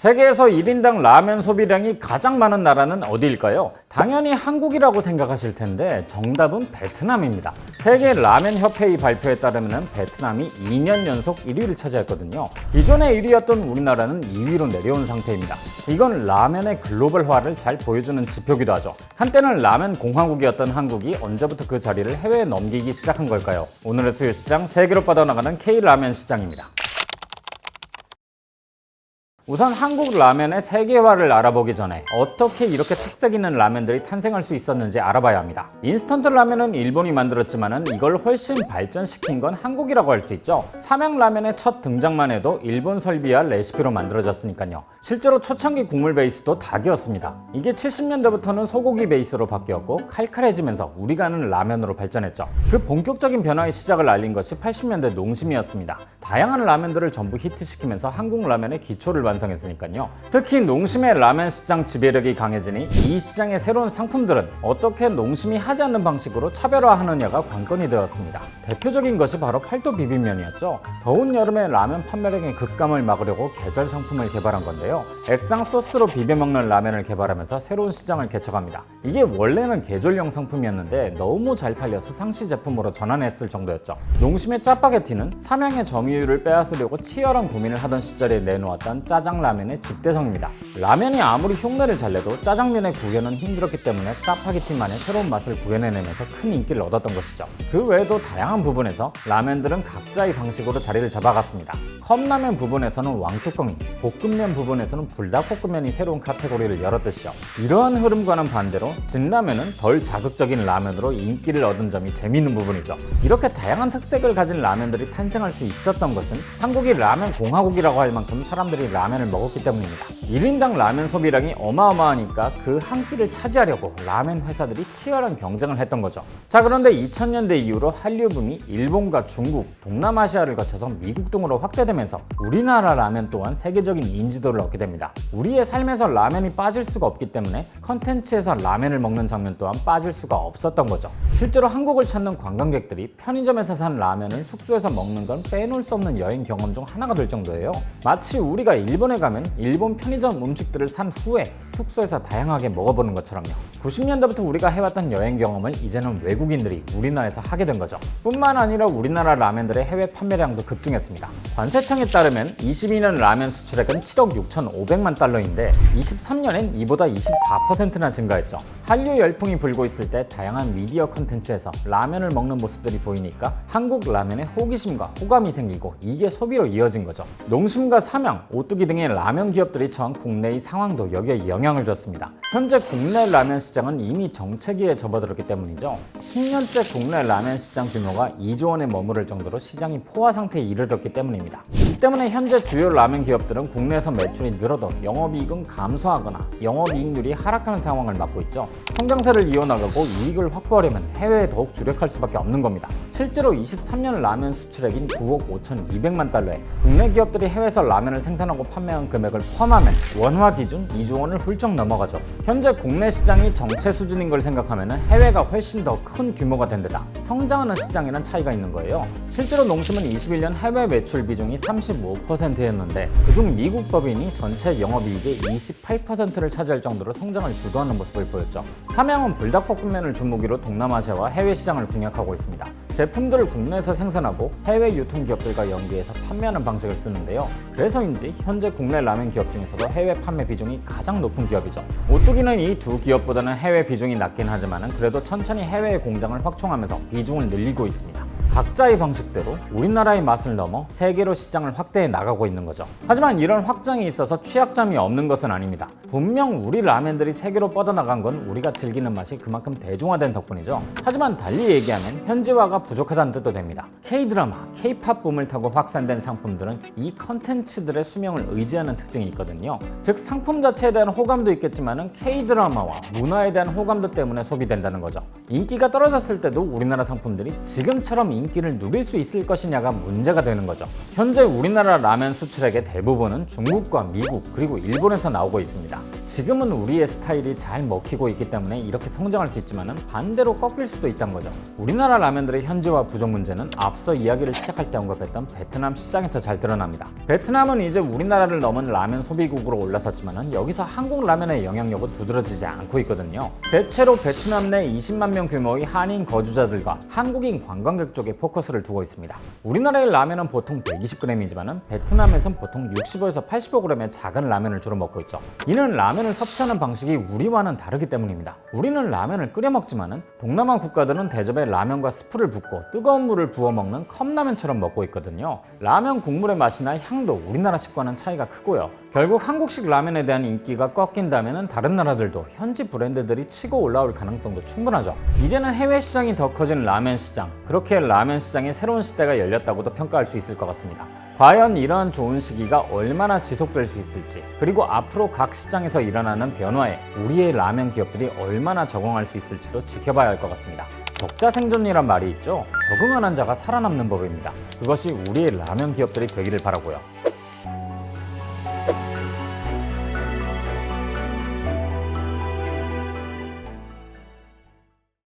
세계에서 1인당 라면 소비량이 가장 많은 나라는 어디일까요? 당연히 한국이라고 생각하실 텐데 정답은 베트남입니다. 세계 라면 협회의 발표에 따르면 베트남이 2년 연속 1위를 차지했거든요. 기존의 1위였던 우리나라는 2위로 내려온 상태입니다. 이건 라면의 글로벌화를 잘 보여주는 지표기도 하죠. 한때는 라면 공화국이었던 한국이 언제부터 그 자리를 해외에 넘기기 시작한 걸까요? 오늘의 수요 시장, 세계로 뻗어나가는 K라면 시장입니다. 우선 한국 라면의 세계화를 알아보기 전에 어떻게 이렇게 특색 있는 라면들이 탄생할 수 있었는지 알아봐야 합니다. 인스턴트 라면은 일본이 만들었지만 이걸 훨씬 발전시킨 건 한국이라고 할 수 있죠. 삼양라면의 첫 등장만 해도 일본 설비와 레시피로 만들어졌으니까요. 실제로 초창기 국물 베이스도 닭이었습니다. 이게 70년대부터는 소고기 베이스로 바뀌었고 칼칼해지면서 우리가 아는 라면으로 발전했죠. 그 본격적인 변화의 시작을 알린 것이 80년대 농심이었습니다. 다양한 라면들을 전부 히트시키면서 한국 라면의 기초를 완성했으니까요. 특히 농심의 라면 시장 지배력이 강해지니 이 시장의 새로운 상품들은 어떻게 농심이 하지 않는 방식으로 차별화하느냐가 관건이 되었습니다. 대표적인 것이 바로 팔도 비빔면이었죠. 더운 여름에 라면 판매량의 급감을 막으려고 계절 상품을 개발한 건데요. 액상 소스로 비벼 먹는 라면을 개발하면서 새로운 시장을 개척합니다. 이게 원래는 계절용 상품이었는데 너무 잘 팔려서 상시 제품으로 전환했을 정도였죠. 농심의 짜파게티는 삼양의 점유율을 빼앗으려고 치열한 고민을 하던 시절에 내놓았던 짜장라면의 집대성입니다. 라면이 아무리 흉내를 잘 내도 짜장면의 구현은 힘들었기 때문에 짜파게티만의 새로운 맛을 구현해내면서 큰 인기를 얻었던 것이죠. 그 외에도 다양한 부분에서 라면들은 각자의 방식으로 자리를 잡아갔습니다. 컵라면 부분에서는 왕뚜껑이, 볶음면 부분에서는 불닭볶음면이 새로운 카테고리를 열었듯이요. 이러한 흐름과는 반대로 진라면은 덜 자극적인 라면으로 인기를 얻은 점이 재미있는 부분이죠. 이렇게 다양한 특색을 가진 라면들이 탄생할 수 있었던 것은 한국이 라면 공화국이라고 할 만큼 사람들이 라면을 먹었기 때문입니다. 1인당 라면 소비량이 어마어마하니까 그 한 끼를 차지하려고 라면 회사들이 치열한 경쟁을 했던 거죠. 자, 그런데 2000년대 이후로 한류 붐이 일본과 중국, 동남아시아를 거쳐서 미국 등으로 확대되면서 우리나라 라면 또한 세계적인 인지도를 얻게 됩니다. 우리의 삶에서 라면이 빠질 수가 없기 때문에 컨텐츠에서 라면을 먹는 장면 또한 빠질 수가 없었던 거죠. 실제로 한국을 찾는 관광객들이 편의점에서 산 라면을 숙소에서 먹는 건 빼놓을 수 없는 여행 경험 중 하나가 될 정도예요. 마치 우리가 일본에 가면 일본 편의점 음식들을 산 후에 숙소에서 다양하게 먹어보는 것처럼요. 90년대부터 우리가 해왔던 여행 경험을 이제는 외국인들이 우리나라에서 하게 된 거죠. 뿐만 아니라 우리나라 라면들의 해외 판매량도 급증했습니다. 관세청에 따르면 22년 라면 수출액은 7억 6,500만 달러인데 23년엔 이보다 24%나 증가했죠. 한류 열풍이 불고 있을 때 다양한 미디어 콘텐츠에서 라면을 먹는 모습들이 보이니까 한국 라면에 호기심과 호감이 생기고 이게 소비로 이어진 거죠. 농심과 삼양, 오뚜기 등의 라면 기업들이 처한 국내의 상황도 여기에 영향을 줬습니다. 현재 국내 라면 시장은 이미 정체기에 접어들었기 때문이죠. 10년째 국내 라면 시장 규모가 2조 원에 머무를 정도로 시장이 포화 상태에 이르렀기 때문입니다. 이 때문에 현재 주요 라면 기업들은 국내에서 매출이 늘어도 영업이익은 감소하거나 영업이익률이 하락하는 상황을 맞고 있죠. 성장세를 이어나가고 이익을 확보하려면 해외에 더욱 주력할 수밖에 없는 겁니다. 실제로 23년 라면 수출액인 9억 5,200만 달러에 국내 기업들이 해외에서 라면을 생산하고 판매한 금액을 포함하면 원화 기준 2조 원을 훌쩍 넘어가죠. 현재 국내 시장이 정체 수준인 걸 생각하면 해외가 훨씬 더 큰 규모가 된 데다 성장하는 시장이란 차이가 있는 거예요. 실제로 농심은 21년 해외 매출 비중이 35%였는데 그중 미국 법인이 전체 영업이익의 28%를 차지할 정도로 성장을 주도하는 모습을 보였죠. 삼양은 불닭볶음면을 주무기로 동남아시아와 해외 시장을 공략하고 있습니다. 제품들을 국내에서 생산하고 해외 유통기업들과 연계해서 판매하는 방식을 쓰는데요. 그래서인지 현재 국내 라면 기업 중에서도 해외 판매 비중이 가장 높은 기업이죠. 오뚜기는 이 두 기업보다는 해외 비중이 낮긴 하지만 그래도 천천히 해외 공장을 확충하면서 비중을 늘리고 있습니다. 각자의 방식대로 우리나라의 맛을 넘어 세계로 시장을 확대해 나가고 있는 거죠. 하지만 이런 확장에 있어서 취약점이 없는 것은 아닙니다. 분명 우리 라면들이 세계로 뻗어나간 건 우리가 즐기는 맛이 그만큼 대중화된 덕분이죠. 하지만 달리 얘기하면 현지화가 부족하다는 뜻도 됩니다. K-드라마, K-팝 붐을 타고 확산된 상품들은 이 컨텐츠들의 수명을 의지하는 특징이 있거든요. 즉 상품 자체에 대한 호감도 있겠지만 K-드라마와 문화에 대한 호감도 때문에 소비된다는 거죠. 인기가 떨어졌을 때도 우리나라 상품들이 지금처럼 인기를 누릴 수 있을 것이냐가 문제가 되는 거죠. 현재 우리나라 라면 수출액의 대부분은 중국과 미국 그리고 일본에서 나오고 있습니다. 지금은 우리의 스타일이 잘 먹히고 있기 때문에 이렇게 성장할 수 있지만 반대로 꺾일 수도 있다는 거죠. 우리나라 라면들의 현지화 부족 문제는 앞서 이야기를 시작할 때 언급했던 베트남 시장에서 잘 드러납니다. 베트남은 이제 우리나라를 넘은 라면 소비국으로 올라섰지만 여기서 한국 라면의 영향력은 두드러지지 않고 있거든요. 대체로 베트남 내 20만 명 규모의 한인 거주자들과 한국인 관광객 쪽에 포커스를 두고 있습니다. 우리나라의 라면은 보통 120g이지만 베트남에선 보통 65에서 85g의 작은 라면을 주로 먹고 있죠. 이는 라면을 섭취하는 방식이 우리와는 다르기 때문입니다. 우리는 라면을 끓여 먹지만 동남아 국가들은 대접에 라면과 스프를 붓고 뜨거운 물을 부어 먹는 컵라면처럼 먹고 있거든요. 라면 국물의 맛이나 향도 우리나라식과는 차이가 크고요. 결국 한국식 라면에 대한 인기가 꺾인다면 다른 나라들도 현지 브랜드들이 치고 올라올 가능성도 충분하죠. 이제는 해외 시장이 더 커진 라면 시장, 그렇게 라면 시장의 새로운 시대가 열렸다고도 평가할 수 있을 것 같습니다. 과연 이러한 좋은 시기가 얼마나 지속될 수 있을지, 그리고 앞으로 각 시장에서 일어나는 변화에 우리의 라면 기업들이 얼마나 적응할 수 있을지도 지켜봐야 할 것 같습니다. 적자 생존이란 말이 있죠. 적응하는 자가 살아남는 법입니다. 그것이 우리의 라면 기업들이 되기를 바라고요.